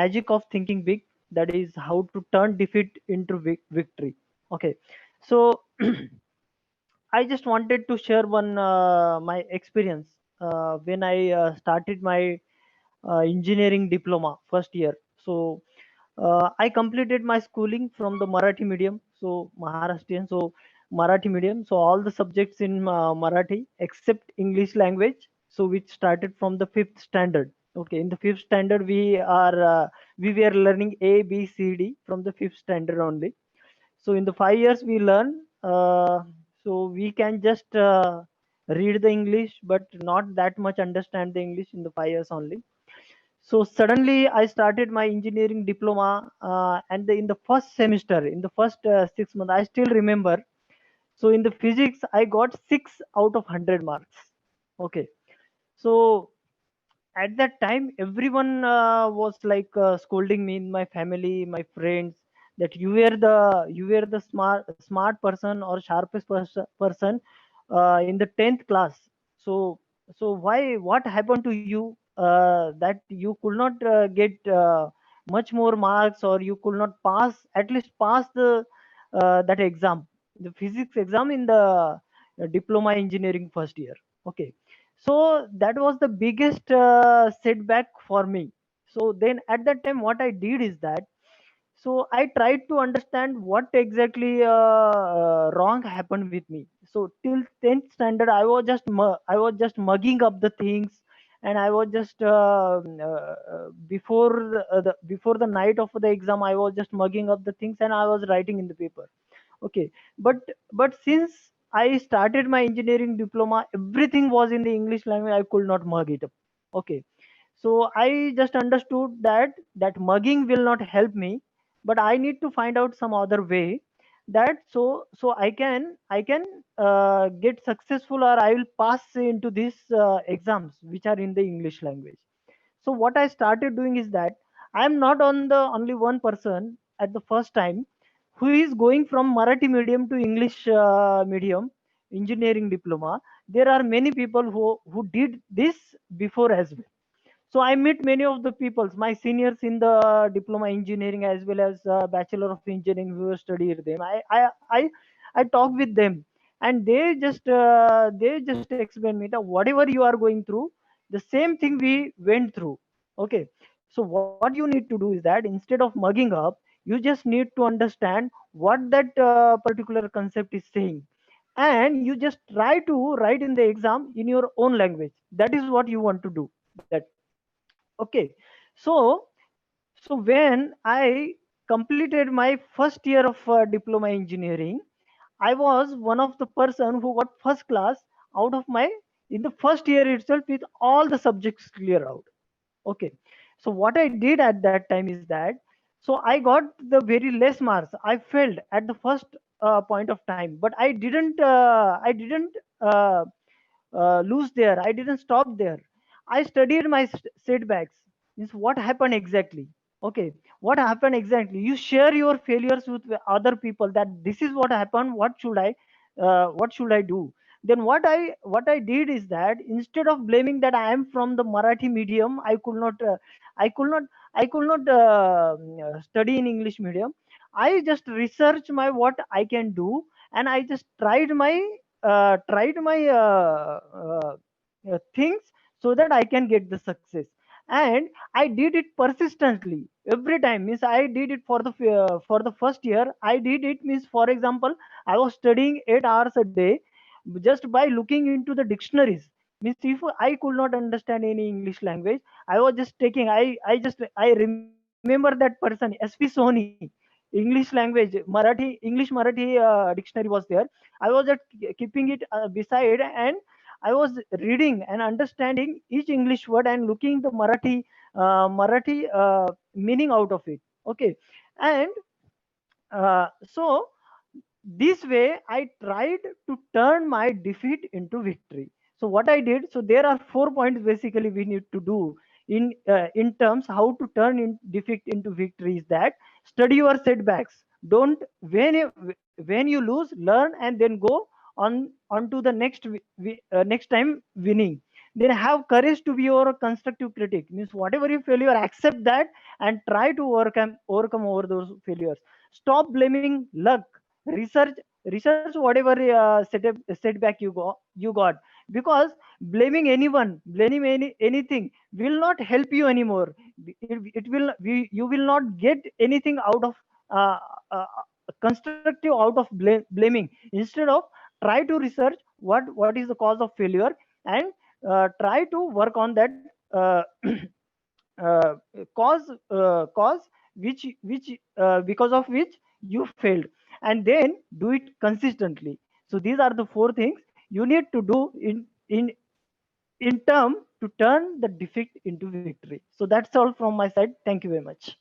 magic of thinking big, that is how to turn defeat into victory. Okay, so I just wanted to share one my experience when I started my engineering diploma first year. So I completed my schooling from the Marathi medium, so Maharashtrian, so Marathi medium, so all the subjects in Marathi except English language, so which started from the fifth standard. Okay, in the fifth standard we were learning A B C D from the fifth standard only. So in the 5 years we learn, so we can just read the English but not that much understand the English in the 5 years only. So suddenly I started my engineering diploma, and in the first semester, in the first 6 months, I still remember. So in the physics I got 6 out of 100 marks. Okay, so at that time everyone was like scolding me in my family, my friends, that you were the smart person or sharpest person in the 10th class. So why, what happened to you that you could not get much more marks, or you could not pass, at least pass the that exam, the physics exam in the diploma engineering first year. Okay, so that was the biggest setback for me. So then at that time what I did is that, so I tried to understand what exactly wrong happened with me. So till 10th standard I was just mugging up the things, and I was just before the night of the exam I was just mugging up the things and I was writing in the paper. Okay, but since I started my engineering diploma, everything was in the English language, I could not mug it up. Okay, so I just understood that mugging will not help me, but I need to find out some other way, that so I can get successful, or I will pass into these exams which are in the English language. So what I started doing is that I am not on the only one person at the first time who is going from Marathi medium to English medium engineering diploma. There are many people who did this before as well. So I meet many of the people, my seniors in the diploma engineering as well as bachelor of engineering who have studied them. I talk with them, and they just explain me that whatever you are going through, the same thing we went through. Okay, so what you need to do is that instead of mugging up, you just need to understand what that particular concept is saying, and you just try to write in the exam in your own language. That is what you want to do. That, okay, so when I completed my first year of diploma engineering, I was one of the person who got first class out of my, in the first year itself, with all the subjects clear out. Okay, so what I did at that time is that, so I got the very less marks. I failed at the first point of time, but I didn't uh, lose there. I didn't stop there. I studied my setbacks. Means what happened exactly. Okay, what happened exactly? You share your failures with other people. That this is what happened. What should I do? Then what I did is that instead of blaming that I am from the Marathi medium, I could not, study in English medium. I just research my what I can do, and I just tried my things so that I can get the success. And I did it persistently every time. Means I did it for the first year. I did it, means for example, I was studying 8 hours a day just by looking into the dictionaries. Means if I could not understand any English language, I was just taking. I remember that person, S.P. Soni, English language, Marathi dictionary was there. I was just keeping it beside, and I was reading and understanding each English word and looking the Marathi meaning out of it. Okay, and so this way I tried to turn my defeat into victory. So what I did, so there are 4 points basically we need to do in terms how to turn in defeat into victory, is that study your setbacks. Don't, when you lose, learn and then go on to the next time winning. Then have courage to be your constructive critic. Means whatever you failure, accept that and try to overcome over those failures. Stop blaming luck. Research whatever setback you got, because blaming anything will not help you anymore. You will not get anything out of uh, uh, constructive out of blaming. Instead of, try to research what is the cause of failure, and try to work on that uh, uh, cause because of which you failed, and then do it consistently. So these are the four things you need to do in term to turn the defeat into victory. So that's all from my side. Thank you very much.